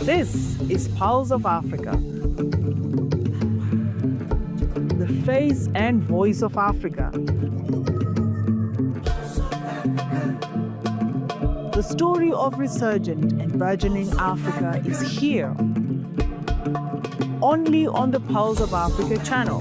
This is Pulse of Africa, the face and voice of Africa. The story of resurgent and burgeoning Africa is here, only on the Pulse of Africa channel.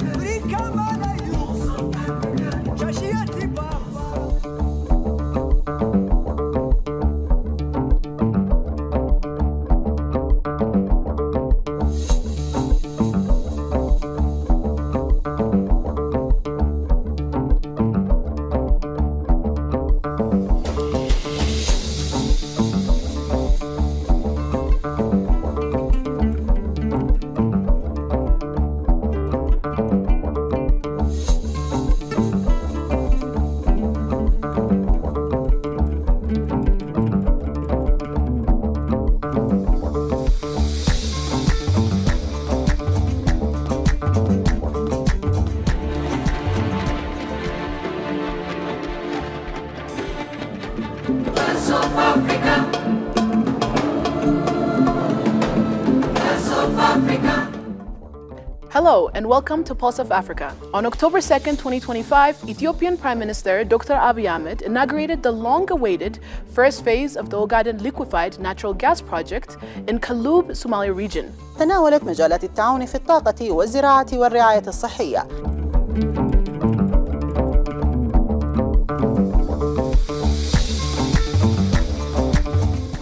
Hello and welcome to Pulse of Africa. On October 2nd, 2025, Ethiopian Prime Minister Dr. Abiy Ahmed inaugurated the long-awaited first phase of the Ogaden Liquefied Natural Gas Project in Kalub, Somalia region. تناولت مجالات التعاون في الطاقة والزراعة والرعاية الصحية.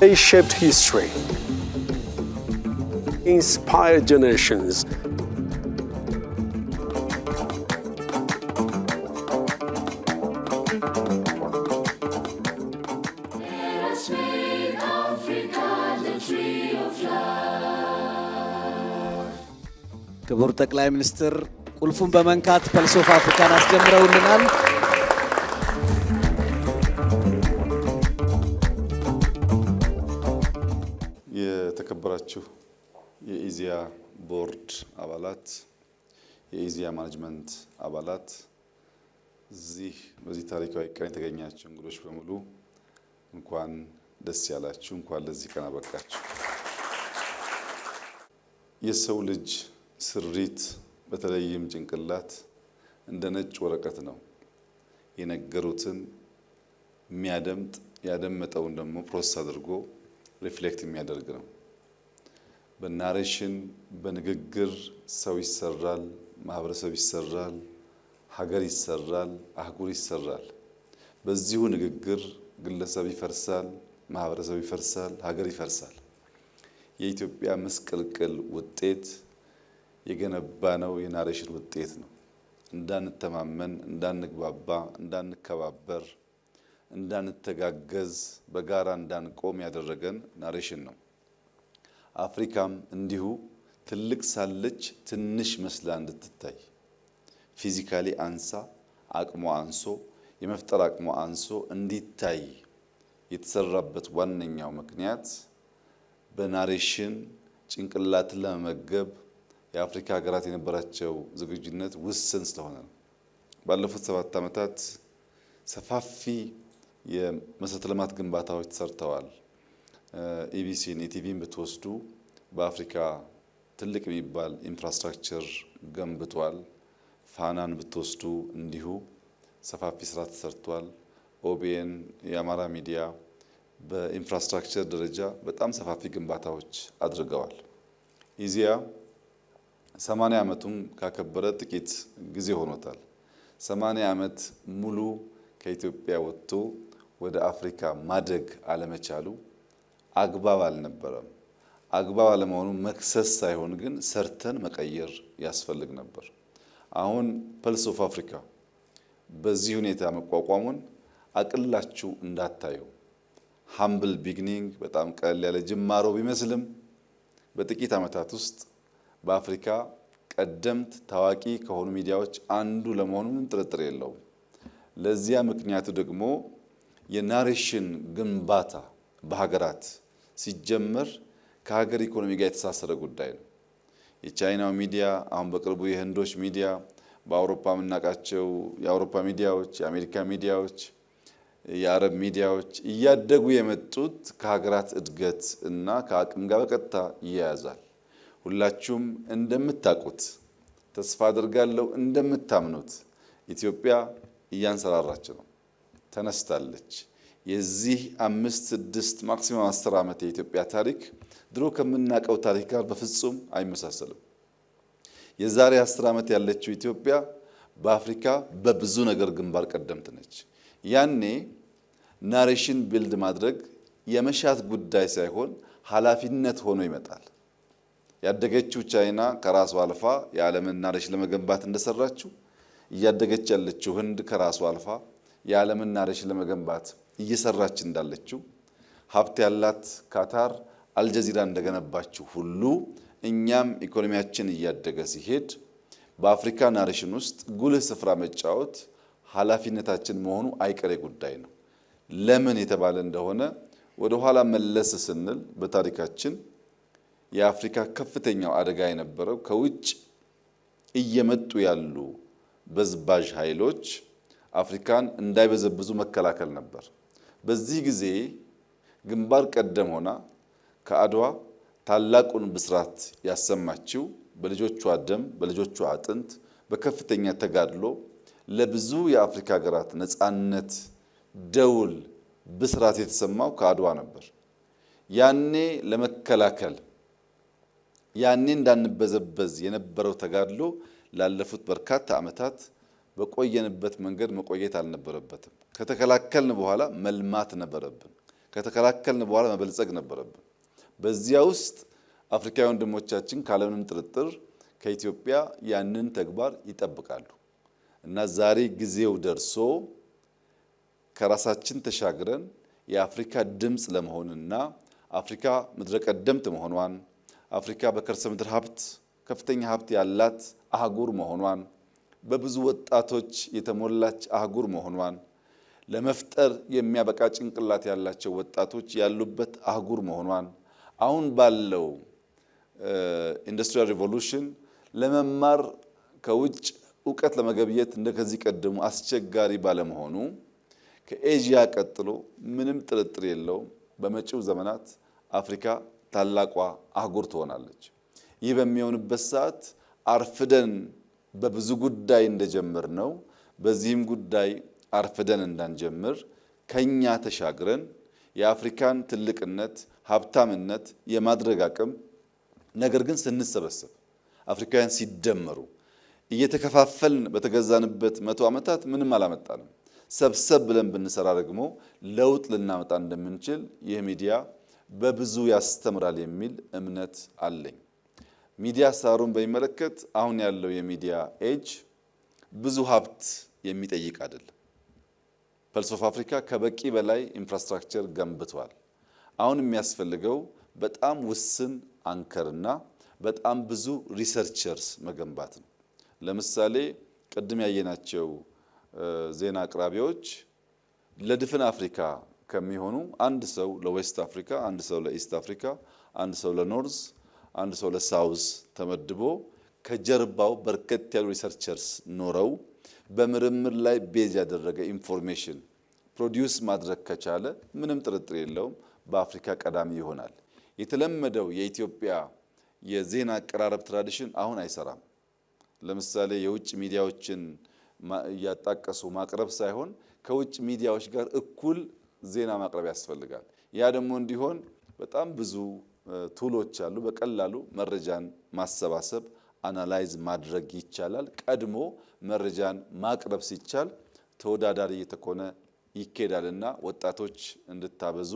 They shaped history, inspired generations. ክቡር ጠቅላይ ሚኒስትር ቁልፉን በመንካት ፐልስ ኦፍ አፍሪካን አስጀምረውልናል። የተከበራችሁ የኢዚያ ቦርድ አባላት፣ የኢዚያ ማኔጅመንት አባላት፣ በዚህ ታሪካዊ ቀን የተገኛችሁ እንግዶች በሙሉ እንኳን ደስ ያላችሁ፣ እንኳን ለዚህ ቀን አበቃችሁ። የሰው ልጅ ስሪት በተለይም ጭንቅላት እንደ ነጭ ወረቀት ነው። የነገሩትን የሚያደምጥ ያደመጠውን ደግሞ ፕሮሰስ አድርጎ ሪፍሌክት የሚያደርግ ነው። በናሬሽን በንግግር ሰው ይሰራል፣ ማህበረሰብ ይሰራል፣ ሀገር ይሰራል፣ አህጉር ይሰራል። በዚሁ ንግግር ግለሰብ ይፈርሳል፣ ማህበረሰብ ይፈርሳል፣ ሀገር ይፈርሳል። የኢትዮጵያ ምስቅልቅል ውጤት የገነባነው የናሬሽን ውጤት ነው። እንዳንተማመን፣ እንዳንግባባ፣ እንዳንከባበር፣ እንዳንተጋገዝ፣ በጋራ እንዳንቆም ያደረገን ናሬሽን ነው። አፍሪካም እንዲሁ ትልቅ ሳለች ትንሽ መስላ እንድትታይ ፊዚካሊ አንሳ አቅሟ አንሶ የመፍጠር አቅሟ አንሶ እንዲታይ የተሰራበት ዋነኛው ምክንያት በናሬሽን ጭንቅላትን ለመመገብ የአፍሪካ ሀገራት የነበራቸው ዝግጁነት ውስን ስለሆነ ነው። ባለፉት 7 ዓመታት ሰፋፊ የመሰረተ ልማት ግንባታዎች ተሰርተዋል። ኢቢሲን ኢቲቪን ብትወስዱ በአፍሪካ ትልቅ የሚባል ኢንፍራስትራክቸር ገንብቷል። ፋናን ብትወስዱ እንዲሁ ሰፋፊ ስራ ተሰርቷል። ኦቢኤን የአማራ ሚዲያ በኢንፍራስትራክቸር ደረጃ በጣም ሰፋፊ ግንባታዎች አድርገዋል። ኢዚያ 80 ዓመቱን ካከበረ ጥቂት ጊዜ ሆኖታል። 80 ዓመት ሙሉ ከኢትዮጵያ ወጥቶ ወደ አፍሪካ ማደግ አለመቻሉ አግባብ አልነበረም። አግባብ አለመሆኑ መክሰስ ሳይሆን ግን ሰርተን መቀየር ያስፈልግ ነበር። አሁን ፐልስ ኦፍ አፍሪካ በዚህ ሁኔታ መቋቋሙን አቅላችሁ እንዳታዩ። ሃምብል ቢግኒንግ በጣም ቀለል ያለ ጅማሮ ቢመስልም በጥቂት ዓመታት ውስጥ በአፍሪካ ቀደምት ታዋቂ ከሆኑ ሚዲያዎች አንዱ ለመሆኑ ምን ጥርጥር የለውም። ለዚያ ምክንያቱ ደግሞ የናሬሽን ግንባታ በሀገራት ሲጀመር ከሀገር ኢኮኖሚ ጋር የተሳሰረ ጉዳይ ነው። የቻይናው ሚዲያ አሁን በቅርቡ የህንዶች ሚዲያ በአውሮፓ የምናውቃቸው የአውሮፓ ሚዲያዎች የአሜሪካ ሚዲያዎች የአረብ ሚዲያዎች እያደጉ የመጡት ከሀገራት እድገት እና ከአቅም ጋር በቀጥታ ይያያዛል። ሁላችሁም እንደምታውቁት ተስፋ አድርጋለሁ እንደምታምኑት ኢትዮጵያ እያንሰራራች ነው፣ ተነስታለች። የዚህ 5-6 ማክሲመም 10 ዓመት የኢትዮጵያ ታሪክ ድሮ ከምናውቀው ታሪክ ጋር በፍጹም አይመሳሰልም። የዛሬ 10 ዓመት ያለችው ኢትዮጵያ በአፍሪካ በብዙ ነገር ግንባር ቀደምት ነች። ያኔ ናሬሽን ቢልድ ማድረግ የመሻት ጉዳይ ሳይሆን ኃላፊነት ሆኖ ይመጣል። ያደገችው ቻይና ከራሷ አልፋ የዓለምን ናሬሽን ለመገንባት እንደሰራችው እያደገች ያለችው ህንድ ከራሷ አልፋ የዓለምን ናሬሽን ለመገንባት እየሰራች እንዳለችው ሀብት ያላት ካታር አልጀዚራ እንደገነባችው ሁሉ እኛም ኢኮኖሚያችን እያደገ ሲሄድ በአፍሪካ ናሬሽን ውስጥ ጉልህ ስፍራ መጫወት ኃላፊነታችን መሆኑ አይቀሬ ጉዳይ ነው። ለምን የተባለ እንደሆነ ወደ ኋላ መለስ ስንል በታሪካችን የአፍሪካ ከፍተኛው አደጋ የነበረው ከውጭ እየመጡ ያሉ በዝባዥ ኃይሎች አፍሪካን እንዳይበዘብዙ መከላከል ነበር። በዚህ ጊዜ ግንባር ቀደም ሆና ከአድዋ ታላቁን ብስራት ያሰማችው በልጆቿ ደም በልጆቿ አጥንት በከፍተኛ ተጋድሎ ለብዙ የአፍሪካ ሀገራት ነፃነት ደውል ብስራት የተሰማው ከአድዋ ነበር። ያኔ ለመከላከል ያኔ እንዳንበዘበዝ የነበረው ተጋድሎ ላለፉት በርካታ ዓመታት በቆየንበት መንገድ መቆየት አልነበረበትም። ከተከላከልን በኋላ መልማት ነበረብን። ከተከላከልን በኋላ መበልጸግ ነበረብን። በዚያ ውስጥ አፍሪካዊ ወንድሞቻችን ካለምንም ጥርጥር ከኢትዮጵያ ያንን ተግባር ይጠብቃሉ እና ዛሬ ጊዜው ደርሶ ከራሳችን ተሻግረን የአፍሪካ ድምጽ ለመሆንና አፍሪካ ምድረ ቀደምት መሆኗን አፍሪካ በከርሰ ምድር ሀብት ከፍተኛ ሀብት ያላት አህጉር መሆኗን በብዙ ወጣቶች የተሞላች አህጉር መሆኗን ለመፍጠር የሚያበቃ ጭንቅላት ያላቸው ወጣቶች ያሉበት አህጉር መሆኗን አሁን ባለው ኢንዱስትሪያል ሪቮሉሽን ለመማር ከውጭ ዕውቀት ለመገብየት እንደከዚህ ቀደሙ አስቸጋሪ ባለመሆኑ ከኤዥያ ቀጥሎ ምንም ጥርጥር የለውም በመጪው ዘመናት አፍሪካ ታላቋ አህጉር ትሆናለች። ይህ በሚሆንበት ሰዓት አርፍደን በብዙ ጉዳይ እንደጀመር ነው በዚህም ጉዳይ አርፍደን እንዳንጀምር ከኛ ተሻግረን የአፍሪካን ትልቅነት ሀብታምነት የማድረግ አቅም ነገር ግን ስንሰበሰብ አፍሪካውያን ሲደመሩ እየተከፋፈልን በተገዛንበት 100 ዓመታት ምንም አላመጣንም። ሰብሰብ ብለን ብንሰራ ደግሞ ለውጥ ልናመጣ እንደምንችል ይህ ሚዲያ በብዙ ያስተምራል የሚል እምነት አለኝ። ሚዲያ አሰራሩን በሚመለከት አሁን ያለው የሚዲያ ኤጅ ብዙ ሀብት የሚጠይቅ አይደለም። ፐልስ ኦፍ አፍሪካ ከበቂ በላይ ኢንፍራስትራክቸር ገንብቷል። አሁን የሚያስፈልገው በጣም ውስን አንከርና በጣም ብዙ ሪሰርቸርስ መገንባት ነው። ለምሳሌ ቅድም ያየናቸው ዜና አቅራቢዎች ለድፍን አፍሪካ ከሚሆኑ አንድ ሰው ለዌስት አፍሪካ፣ አንድ ሰው ለኢስት አፍሪካ፣ አንድ ሰው ለኖርዝ፣ አንድ ሰው ለሳውዝ ተመድቦ ከጀርባው በርከት ያሉ ሪሰርቸርስ ኖረው በምርምር ላይ ቤዝ ያደረገ ኢንፎርሜሽን ፕሮዲዩስ ማድረግ ከቻለ ምንም ጥርጥር የለውም በአፍሪካ ቀዳሚ ይሆናል። የተለመደው የኢትዮጵያ የዜና አቀራረብ ትራዲሽን አሁን አይሰራም። ለምሳሌ የውጭ ሚዲያዎችን ያጣቀሱ ማቅረብ ሳይሆን ከውጭ ሚዲያዎች ጋር እኩል ዜና ማቅረብ ያስፈልጋል። ያ ደግሞ እንዲሆን በጣም ብዙ ቱሎች አሉ። በቀላሉ መረጃን ማሰባሰብ አናላይዝ ማድረግ ይቻላል። ቀድሞ መረጃን ማቅረብ ሲቻል ተወዳዳሪ የተኮነ ይኬዳልና ወጣቶች እንድታበዙ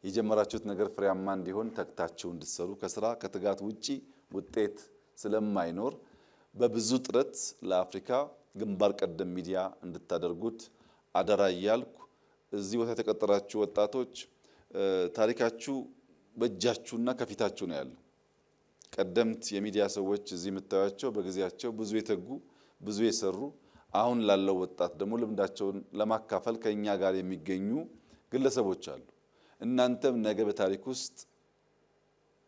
የጀመራችሁት ነገር ፍሬያማ እንዲሆን ተግታችሁ እንድትሰሩ ከስራ ከትጋት ውጪ ውጤት ስለማይኖር በብዙ ጥረት ለአፍሪካ ግንባር ቀደም ሚዲያ እንድታደርጉት አደራ እያልኩ እዚህ ቦታ የተቀጠራችሁ ወጣቶች ታሪካችሁ በእጃችሁና ከፊታችሁ ነው ያለው። ቀደምት የሚዲያ ሰዎች እዚህ የምታዩቸው በጊዜያቸው ብዙ የተጉ ብዙ የሰሩ አሁን ላለው ወጣት ደግሞ ልምዳቸውን ለማካፈል ከኛ ጋር የሚገኙ ግለሰቦች አሉ። እናንተም ነገ በታሪክ ውስጥ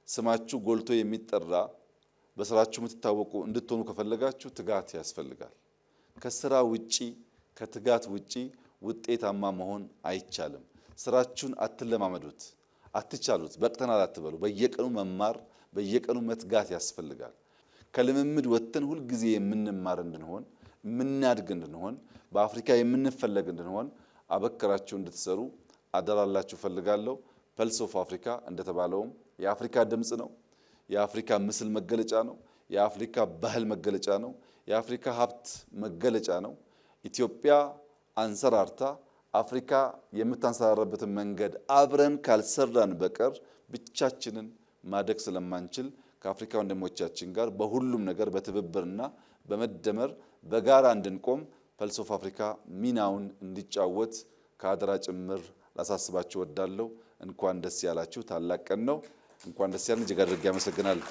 ስማችሁ ጎልቶ የሚጠራ በስራችሁ የምትታወቁ እንድትሆኑ ከፈለጋችሁ ትጋት ያስፈልጋል። ከስራ ውጪ ከትጋት ውጪ ውጤታማ መሆን አይቻልም። ስራችሁን አትለማመዱት፣ አትቻሉት፣ በቅተናል አትበሉ። በየቀኑ መማር፣ በየቀኑ መትጋት ያስፈልጋል። ከልምምድ ወጥተን ሁል ጊዜ የምንማር እንድንሆን፣ የምናድግ እንድንሆን፣ በአፍሪካ የምንፈለግ እንድንሆን አበክራችሁ እንድትሰሩ አደራላችሁ ፈልጋለሁ። ፐልስ ኦፍ አፍሪካ እንደተባለውም የአፍሪካ ድምጽ ነው። የአፍሪካ ምስል መገለጫ ነው። የአፍሪካ ባህል መገለጫ ነው። የአፍሪካ ሀብት መገለጫ ነው። ኢትዮጵያ አንሰራርታ አፍሪካ የምታንሰራራበትን መንገድ አብረን ካልሰራን በቀር ብቻችንን ማደግ ስለማንችል ከአፍሪካ ወንድሞቻችን ጋር በሁሉም ነገር በትብብርና በመደመር በጋራ እንድንቆም ፐልስ ኦፍ አፍሪካ ሚናውን እንዲጫወት ከአደራ ጭምር ላሳስባችሁ ወዳለሁ። እንኳን ደስ ያላችሁ። ታላቅ ቀን ነው። እንኳን ደስ ያለን። እጅግ አድርጌ አመሰግናለሁ።